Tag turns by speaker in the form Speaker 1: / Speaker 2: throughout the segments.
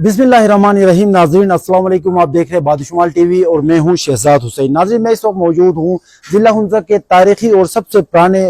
Speaker 1: बिस्मिल्लाहिर्रहमानिर्रहीम। नाज़रीन अस्सलाम वालेकुम, आप देख रहे हैं बादशुमाल टीवी और मैं हूं शहजाद हुसैन। नाज़रीन, मैं इस वक्त मौजूद हूं जिला हुंजा के तारीखी और सबसे पुराने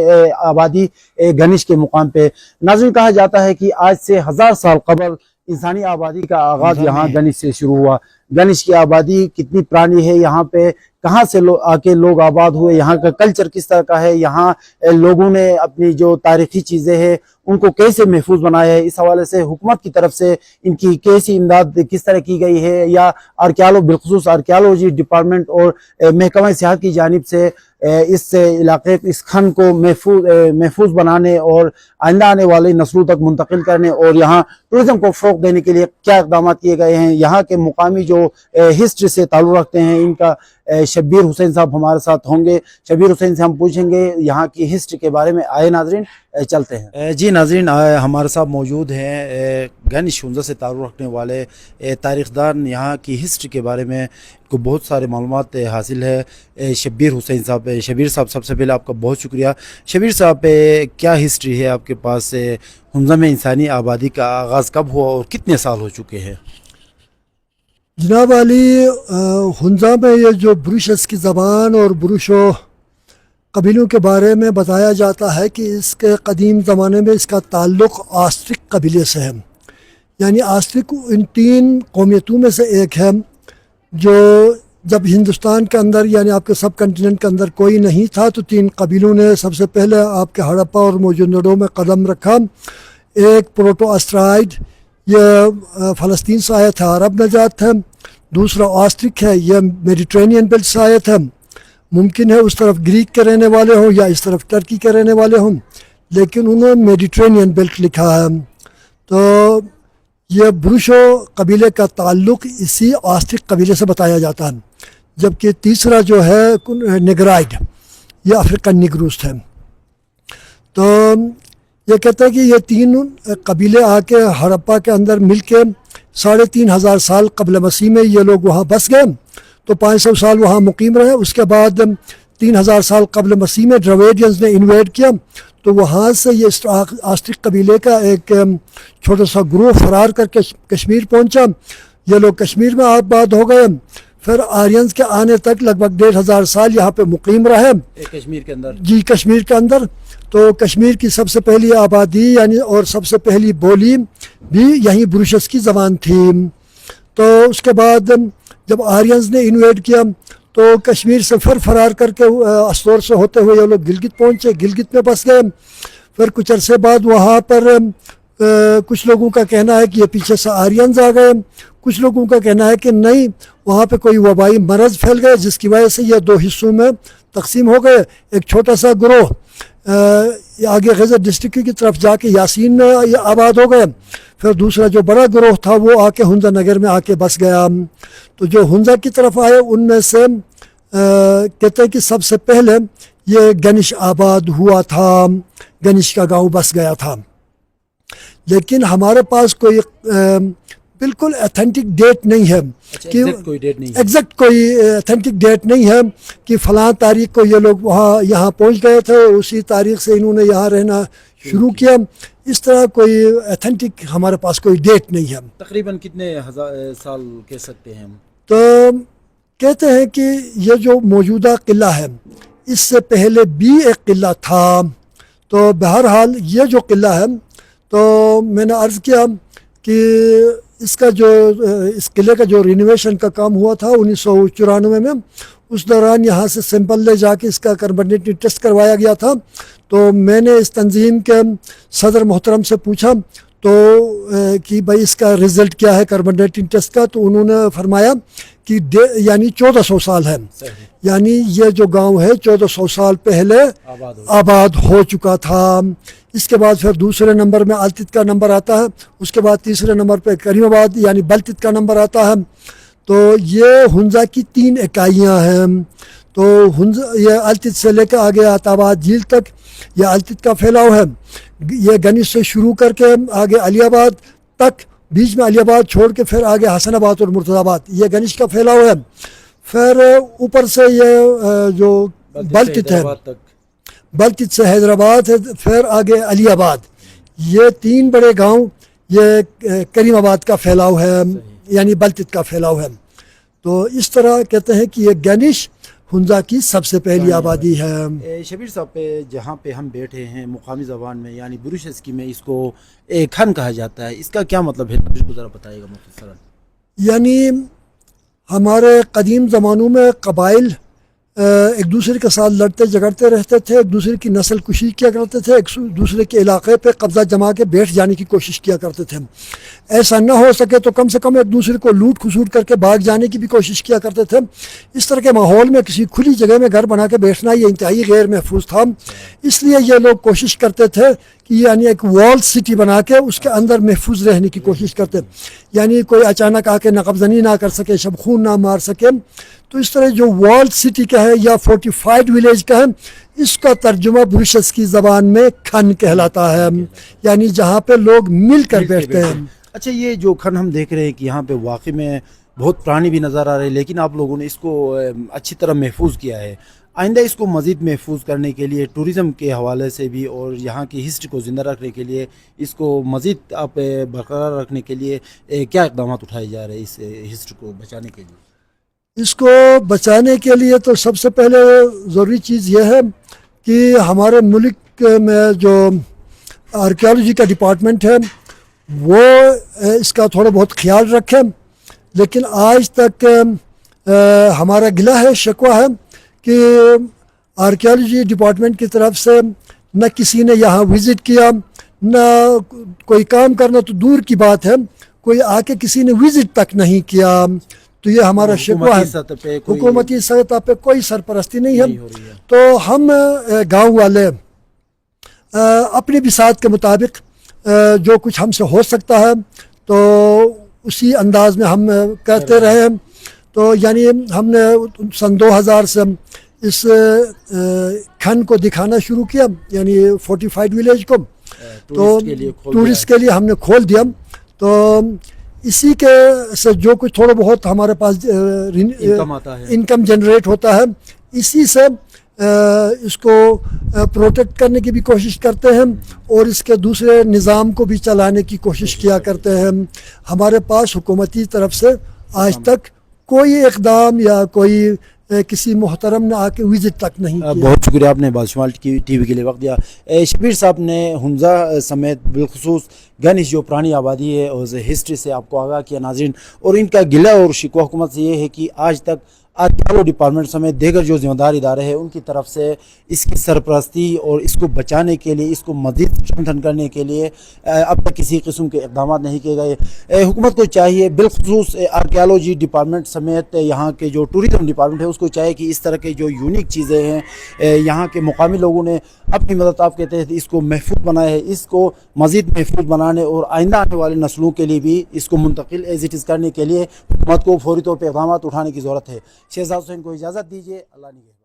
Speaker 1: आबादी गनिश के मुकाम पे। नाज़रीन, कहा जाता है कि आज से 1000 साल कबल इंसानी आबादी का आगाज यहाँ गनिश से शुरू हुआ। गनिश की आबादी कितनी पुरानी है, यहाँ पे कहाँ से आके लोग आबाद हुए, यहाँ का कल्चर किस तरह का है, यहाँ लोगों ने अपनी जो तारीखी चीज़ें हैं उनको कैसे महफूज बनाया है, इस हवाले से हुकूमत की तरफ से इनकी कैसी इमदाद किस तरह की गई है, या बिलखुसूस आर्कियालॉजी डिपार्टमेंट और महकमा सियाहत की जानिब से इस इलाके इस खन को महफूज बनाने और आइंदा आने वाली नस्लों तक मुंतकिल करने और यहाँ टूरिज्म को फ़रोग़ देने के लिए क्या इक़दाम किए गए हैं। यहाँ के मुकामी जो हिस्ट्री से ताल्लुक़ रखते हैं, इनका शब्बीर हुसैन साहब हमारे साथ होंगे। शब्बीर हुसैन से हम पूछेंगे यहाँ की हिस्ट्री के बारे में। आए नाजरीन, चलते हैं। जी नाजरीन, हमारे साथ मौजूद हैं गनिश हुंजा से ताल्लुक़ रखने वाले तारीख़दान। यहाँ की हिस्ट्री के बारे में को बहुत सारे मालूमात हासिल है शब्बीर हुसैन साहब। शब्बीर साहब, सबसे पहले आपका बहुत शुक्रिया। शब्बीर साहब, क्या हिस्ट्री है आपके पास, हुंजा में इंसानी आबादी का आगाज़ कब हुआ और कितने साल हो चुके हैं?
Speaker 2: जनाब अली, हुंजा में ये जो ब्रुशस की ज़बान और ब्रुशो कबीलों के बारे में बताया जाता है कि इसके कदीम ज़माने में इसका ताल्लुक़ आस्ट्रिक कबीले से है। यानी आस्ट्रिक इन 3 कौमियतों में से एक है जो जब हिंदुस्तान के अंदर यानी आपके सब कंटिनेंट के अंदर कोई नहीं था तो 3 कबीलों ने सबसे पहले आपके हड़प्पा और मोहनजोदड़ो में कदम रखा। एक प्रोटो एस्ट्राइड, ये फ़लस्तीन से आया था, अरब नजात है। दूसरा ऑस्ट्रिक है, यह मेडिट्रेनियन बेल्ट से आया था। मुमकिन है उस तरफ ग्रीक के रहने वाले हों या इस तरफ टर्की के रहने वाले हों, लेकिन उन्होंने मेडिट्रेनियन बेल्ट लिखा है। तो यह ब्रुशो कबीले का ताल्लुक़ इसी ऑस्ट्रिक कबीले से बताया जाता है। जबकि तीसरा जो है निगराइड, ये अफ्रीकन निग्रूस है। तो ये कहते हैं कि ये 3 कबीले आके हड़प्पा के अंदर मिल के 3500 साल कबल मसीह में ये लोग वहाँ बस गए। तो 500 साल वहाँ मुकीम रहे। उसके बाद 3000 साल कबल मसीह में ड्राविडियंस ने इन्वेड किया। तो वहाँ से ये ऑस्ट्रिक कबीले का एक छोटा सा ग्रुप फरार करके कश्मीर पहुँचा। ये लोग कश्मीर में आबाद हो गए। फिर आर्यंस के आने तक लगभग 1500 साल यहाँ पे मुकीम रहे
Speaker 1: कश्मीर के अंदर।
Speaker 2: जी, कश्मीर के अंदर। तो कश्मीर की सबसे पहली आबादी यानी और सबसे पहली बोली भी यहीं ब्रुशस की ज़बान थी। तो उसके बाद जब आर्यंस ने इन्वेड किया तो कश्मीर से फिर फरार करके अस्सोर से होते हुए ये लोग गिलगित पहुँचे, गिलगित में बस गए। फिर कुछ अरसे बाद वहाँ पर कुछ लोगों का कहना है कि ये पीछे से आर्यंस आ गए, कुछ लोगों का कहना है कि नहीं, वहाँ पे कोई वबाई मरज़ फैल गए जिसकी वजह से ये 2 हिस्सों में तकसीम हो गए। एक छोटा सा ग्रोह आगे गज़र डिस्ट्रिक्ट की तरफ जाके यासीन में आबाद हो गए। फिर दूसरा जो बड़ा ग्रोह था वो आके हुंजा नगर में आके बस गया। तो जो हुंजा की तरफ आए उनमें से कहते हैं कि सबसे पहले ये गनिश आबाद हुआ था, गनिश का गांव बस गया था। लेकिन हमारे पास कोई बिल्कुल ऑथेंटिक डेट नहीं है कि एग्जैक्ट कोई ऑथेंटिक डेट नहीं है कि फ़लाँ तारीख को ये लोग वहाँ यहाँ पहुँच गए थे, उसी तारीख से इन्होंने यहाँ रहना शुरू किया। इस तरह कोई ऑथेंटिक हमारे पास कोई डेट नहीं है।
Speaker 1: तकरीबन कितने साल कह सकते हैं हम?
Speaker 2: तो कहते हैं कि ये जो मौजूदा किला है इससे पहले भी एक किला था। तो बहरहाल ये जो किला है, तो मैंने अर्ज़ किया कि इसका जो इस किले का जो रिनोवेशन का काम हुआ था 1994 में, उस दौरान यहाँ से सैंपल ले जाके इसका कार्बन डेटिंग टेस्ट करवाया गया था। तो मैंने इस तंजीम के सदर मोहतरम से पूछा तो कि भाई इसका रिज़ल्ट क्या है कार्बन डेटिंग टेस्ट का। तो उन्होंने फरमाया कि यानी 1400 साल है, यानी ये जो गांव है 1400 साल पहले आबाद हो चुका था। इसके बाद फिर दूसरे नंबर में अल्तित का नंबर आता है, उसके बाद तीसरे नंबर पे करीमाबाद यानी बल्तित का नंबर आता है। तो ये हुंजा की 3 इकाइयाँ हैं। तो हुंजा ये अल्तित से लेकर आगे आताबाद झील तक यह अल्तित का फैलाव है। ये गनिश से शुरू करके आगे अलियाबाद तक, बीच में अलियाबाद छोड़ के फिर आगे हसनाबाद और मुर्तज़ाबाद, ये गनिश का फैलाव है। फिर ऊपर से ये जो बल्तित है, बल्तित से हैदराबाद है, फिर आगे अलियाबाद, ये 3 बड़े गांव یہ کریم آباد کا پھیلاؤ ہے یعنی بلتت کا پھیلاؤ ہے. تو اس طرح کہتے ہیں کہ یہ گنش ہنزا کی سب سے پہلی آبادی ہے.
Speaker 1: شبیر صاحب جہاں پہ ہم بیٹھے ہیں مقامی زبان میں یعنی بروشسکی میں اس کو کھن کہا جاتا ہے, اس کا کیا مطلب ہے مجھ کو ذرا بتائیے گا مختصراً.
Speaker 2: یعنی ہمارے قدیم زمانوں میں قبائل ایک دوسرے کے ساتھ لڑتے جھگڑتے رہتے تھے, ایک دوسرے کی نسل کشی کیا کرتے تھے, ایک دوسرے کے علاقے پہ قبضہ جما کے بیٹھ جانے کی کوشش کیا کرتے تھے. ایسا نہ ہو سکے تو کم سے کم ایک دوسرے کو لوٹ کھسوٹ کر کے بھاگ جانے کی بھی کوشش کیا کرتے تھے. اس طرح کے ماحول میں کسی کھلی جگہ میں گھر بنا کے بیٹھنا یہ انتہائی غیر محفوظ تھا. اس لیے یہ لوگ کوشش کرتے تھے کہ یعنی ایک وال سٹی بنا کے اس کے اندر محفوظ رہنے کی کوشش کرتے, یعنی کوئی اچانک آ کے نقب زنی نہ کر سکے, شب خون نہ مار سکے. تو اس طرح جو وال سٹی کا ہے یا فورٹیفائڈ ولیج کا ہے, اس کا ترجمہ بروشس کی زبان میں کھن کہلاتا ہے, یعنی جہاں پہ لوگ مل کر بیٹھتے ہیں.
Speaker 1: اچھا, یہ جو کھن ہم دیکھ رہے ہیں کہ یہاں پہ واقعی میں بہت پرانی بھی نظر آ رہی ہے, لیکن آپ لوگوں نے اس کو اچھی طرح محفوظ کیا ہے. آئندہ اس کو مزید محفوظ کرنے کے لیے ٹورزم کے حوالے سے بھی اور یہاں کی ہسٹری کو زندہ رکھنے کے لیے اس کو مزید آپ برقرار رکھنے کے لیے کیا اقدامات اٹھائے جا رہے ہیں اس ہسٹری کو بچانے کے لیے؟
Speaker 2: اس کو بچانے کے لیے تو سب سے پہلے ضروری چیز یہ ہے کہ ہمارے ملک میں جو آرکیالوجی کا ڈپارٹمنٹ ہے وہ اس کا تھوڑا بہت خیال رکھے. لیکن آج تک ہمارا گلہ ہے, شکوہ ہے کہ آرکیالوجی ڈپارٹمنٹ کی طرف سے نہ کسی نے یہاں وزٹ کیا, نہ کوئی کام کرنا تو دور کی بات ہے, کوئی آ کے کسی نے وزٹ تک نہیں کیا. تو یہ ہمارا شکوہ ہے. حکومتی سطح پہ کوئی سرپرستی نہیں ہے. تو ہم گاؤں والے اپنی بساط کے مطابق جو کچھ ہم سے ہو سکتا ہے تو اسی انداز میں ہم کرتے رہے. تو یعنی ہم نے سن 2000 سے اس کھن کو دکھانا شروع کیا, یعنی فورٹیفائڈ ولیج کو تو ٹورسٹ کے لیے ہم نے کھول دیا. تو اسی کے سے جو کچھ تھوڑا بہت ہمارے پاس انکم جنریٹ ہوتا ہے, اسی سے اس کو پروٹیکٹ کرنے کی بھی کوشش کرتے ہیں اور اس کے دوسرے نظام کو بھی چلانے کی کوشش کیا کرتے ہیں. ہمارے پاس حکومتی طرف سے آج تک کوئی اقدام یا کوئی کسی محترم نے آ کے وزٹ تک نہیں کیا.
Speaker 1: بہت شکریہ آپ نے بادشمال ٹی وی کے لیے وقت دیا. شبیر صاحب نے ہنزا سمیت بالخصوص گنش جو پرانی آبادی ہے اور ہسٹری سے آپ کو آگاہ کیا ناظرین, اور ان کا گلہ اور شکوہ حکومت سے یہ ہے کہ آج تک آرکیالوجی ڈپارٹمنٹ سمیت دیگر جو ذمہ دار ادارے ہیں ان کی طرف سے اس کی سرپرستی اور اس کو بچانے کے لیے, اس کو مزید اسٹرینتھن کرنے کے لیے اب تک کسی قسم کے اقدامات نہیں کیے گئے. حکومت کو چاہیے بالخصوص آرکیالوجی ڈپارٹمنٹ سمیت یہاں کے جو ٹورزم ڈپارٹمنٹ ہے اس کو چاہیے کہ اس طرح کے جو یونیک چیزیں ہیں یہاں کے مقامی لوگوں نے اپنی مدد آپ کہتے ہیں اس کو محفوظ بنائے ہے, اس کو مزید محفوظ بنانے اور آئندہ آنے والے نسلوں کے لیے بھی اس کو منتقل ایز اٹ از کرنے کے لیے حکومت کو فوری طور پہ اقدامات اٹھانے کی ضرورت ہے. شہزاد حسین کو اجازت دیجیے. اللہ نگہبان.